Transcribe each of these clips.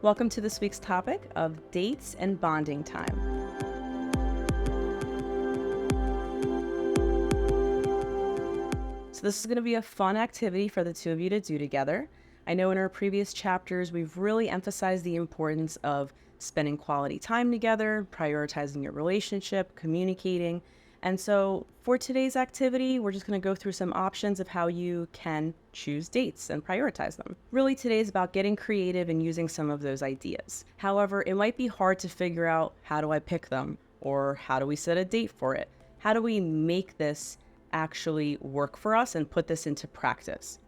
Welcome to this week's topic of dates and bonding time. So this is going to be a fun activity for the two of you to do together. I know in our previous chapters, we've really emphasized the importance of spending quality time together, prioritizing your relationship, communicating. And so for today's activity, we're just going to go through some options of how you can choose dates and prioritize them. Really, today is about getting creative and using some of those ideas. However, it might be hard to figure out, how do I pick them? Or how do we set a date for it? How do we make this actually work for us and put this into practice?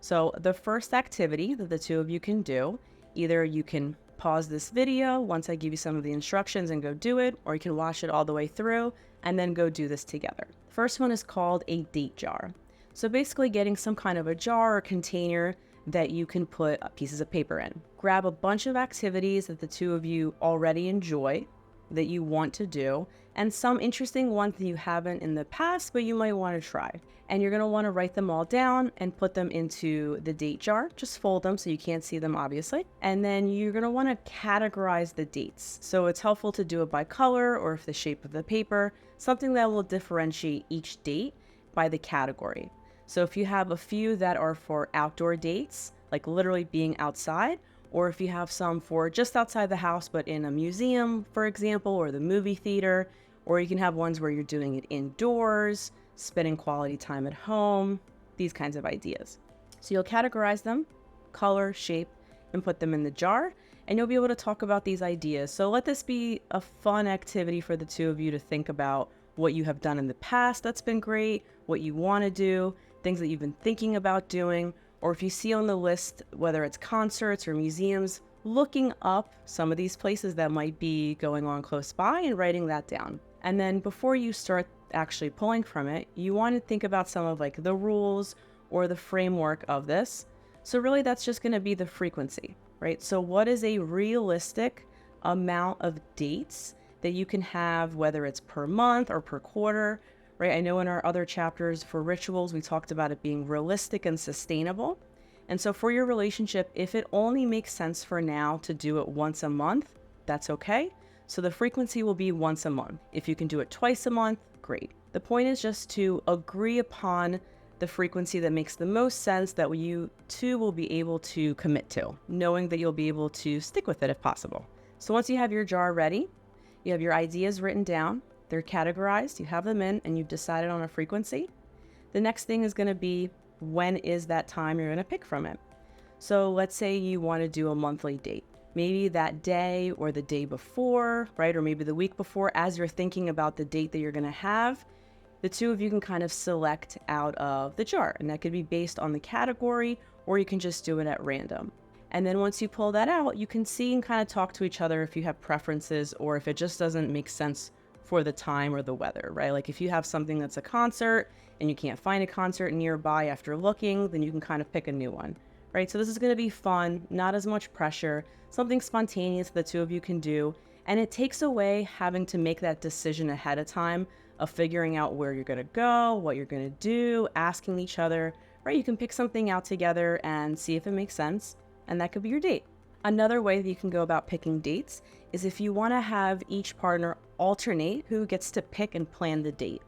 So the first activity that the two of you can do, either you can pause this video once I give you some of the instructions and go do it, or you can watch it all the way through and then go do this together. The first one is called a date jar. So basically getting some kind of a jar or container that you can put pieces of paper in. Grab a bunch of activities that the two of you already enjoy, that you want to do, and some interesting ones that you haven't in the past, but you might want to try. And you're going to want to write them all down and put them into the date jar. Just fold them so you can't see them, obviously. And then you're going to want to categorize the dates. So it's helpful to do it by color or if the shape of the paper, something that will differentiate each date by the category. So if you have a few that are for outdoor dates, like literally being outside, or if you have some for just outside the house, but in a museum, for example, or the movie theater, or you can have ones where you're doing it indoors, spending quality time at home, these kinds of ideas. So you'll categorize them, color, shape, and put them in the jar, and you'll be able to talk about these ideas. So let this be a fun activity for the two of you to think about what you have done in the past that's been great, what you want to do, things that you've been thinking about doing, or if you see on the list, whether it's concerts or museums, looking up some of these places that might be going on close by and writing that down. And then before you start actually pulling from it, you want to think about some of like the rules or the framework of this. So really that's just going to be the frequency, right? So what is a realistic amount of dates that you can have, whether it's per month or per quarter, right? I know in our other chapters for rituals, we talked about it being realistic and sustainable. And so for your relationship, if it only makes sense for now to do it once a month, that's okay. So the frequency will be once a month. If you can do it twice a month, great. The point is just to agree upon the frequency that makes the most sense that you two will be able to commit to, knowing that you'll be able to stick with it if possible. So once you have your jar ready, you have your ideas written down, they're categorized, you have them in, and you've decided on a frequency. The next thing is going to be, when is that time you're going to pick from it? So let's say you want to do a monthly date. Maybe that day or the day before, right? Or maybe the week before, as you're thinking about the date that you're going to have, the two of you can kind of select out of the jar. And that could be based on the category, or you can just do it at random. And then once you pull that out, you can see and kind of talk to each other if you have preferences or if it just doesn't make sense for the time or the weather, right? Like if you have something that's a concert and you can't find a concert nearby after looking, then you can kind of pick a new one, right? So this is going to be fun, not as much pressure, something spontaneous the two of you can do. And it takes away having to make that decision ahead of time of figuring out where you're going to go, what you're going to do, asking each other, right? You can pick something out together and see if it makes sense. And that could be your date. Another way that you can go about picking dates is if you want to have each partner alternate who gets to pick and plan the date.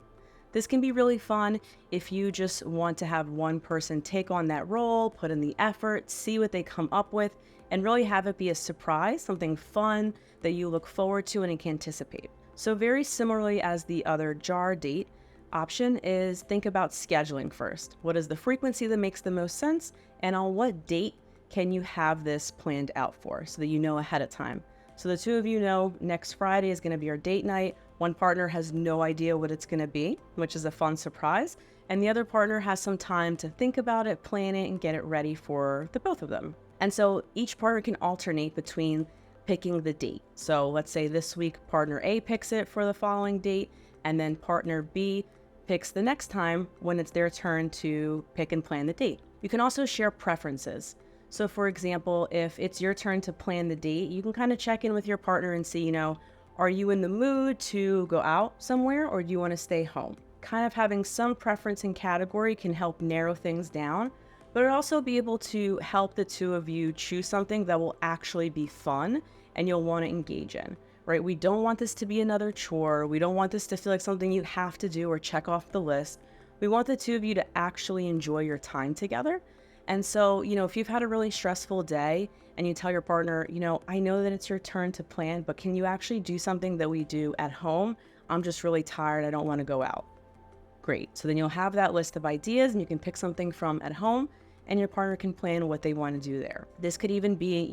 This can be really fun if you just want to have one person take on that role, put in the effort, see what they come up with, and really have it be a surprise, something fun that you look forward to and can anticipate. So very similarly as the other jar date option is think about scheduling first. What is the frequency that makes the most sense, and on what date can you have this planned out for so that you know ahead of time? So the two of you know next Friday is going to be our date night. One partner has no idea what it's going to be, which is a fun surprise. And the other partner has some time to think about it, plan it, and get it ready for the both of them. And so each partner can alternate between picking the date. So let's say this week, partner A picks it for the following date, and then partner B picks the next time when it's their turn to pick and plan the date. You can also share preferences. So for example, if it's your turn to plan the date, you can kind of check in with your partner and see, are you in the mood to go out somewhere or do you want to stay home? Kind of having some preference and category can help narrow things down but it'll also be able to help the two of you choose something that will actually be fun and you'll want to engage in, right? We don't want this to be another chore. We don't want this to feel like something you have to do or check off the list. We want the two of you to actually enjoy your time together. And so, if you've had a really stressful day and you tell your partner, I know that it's your turn to plan, but can you actually do something that we do at home? I'm just really tired. I don't want to go out. Great. So then you'll have that list of ideas and you can pick something from at home and your partner can plan what they want to do there. This could even be,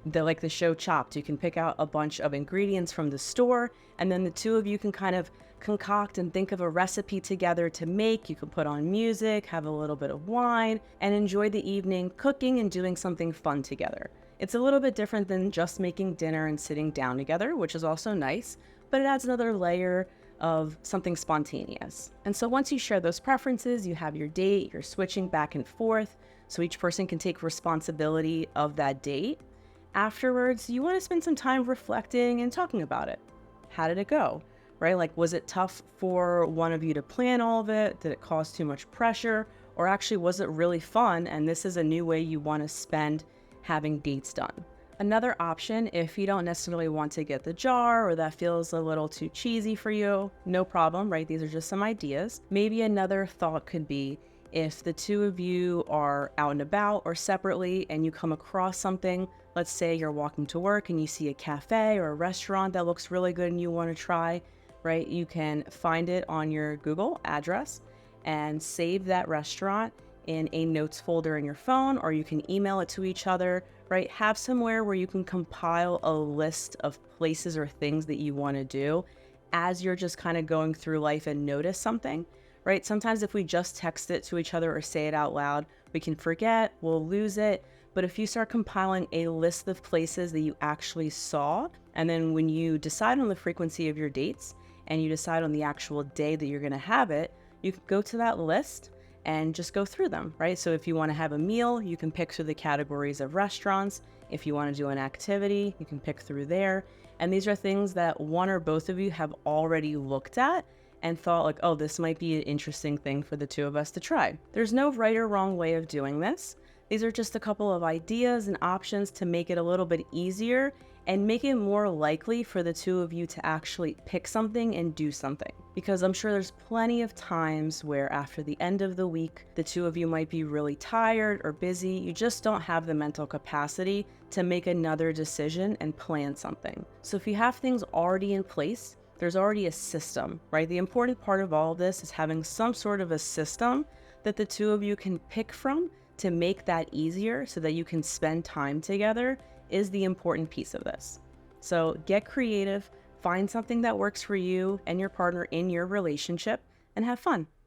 the show Chopped. You can pick out a bunch of ingredients from the store and then the two of you can kind of concoct and think of a recipe together to make. You can put on music, have a little bit of wine, and enjoy the evening cooking and doing something fun together. It's a little bit different than just making dinner and sitting down together, which is also nice, but it adds another layer of something spontaneous. And so once you share those preferences, you have your date, you're switching back and forth, so each person can take responsibility of that date. Afterwards, you want to spend some time reflecting and talking about it. How did it go? Right? Like, was it tough for one of you to plan all of it? Did it cause too much pressure? Or actually, was it really fun? And this is a new way you want to spend having dates done. Another option, if you don't necessarily want to get the jar or that feels a little too cheesy for you, no problem, right? These are just some ideas. Maybe another thought could be if the two of you are out and about or separately and you come across something, let's say you're walking to work and you see a cafe or a restaurant that looks really good and you want to try, right? You can find it on your Google address and save that restaurant in a notes folder in your phone, or you can email it to each other, right? Have somewhere where you can compile a list of places or things that you want to do as you're just kind of going through life and notice something, right? Sometimes if we just text it to each other or say it out loud, we can forget, we'll lose it. But if you start compiling a list of places that you actually saw, and then when you decide on the frequency of your dates and you decide on the actual day that you're going to have it, you can go to that list and just go through them, right? So if you want to have a meal, you can pick through the categories of restaurants. If you want to do an activity, you can pick through there. And these are things that one or both of you have already looked at and thought like, oh, this might be an interesting thing for the two of us to try. There's no right or wrong way of doing this. These are just a couple of ideas and options to make it a little bit easier and make it more likely for the two of you to actually pick something and do something. Because I'm sure there's plenty of times where after the end of the week, the two of you might be really tired or busy. You just don't have the mental capacity to make another decision and plan something. So if you have things already in place, there's already a system, right? The important part of all of this is having some sort of a system that the two of you can pick from to make that easier so that you can spend time together is the important piece of this. So get creative, find something that works for you and your partner in your relationship, and have fun.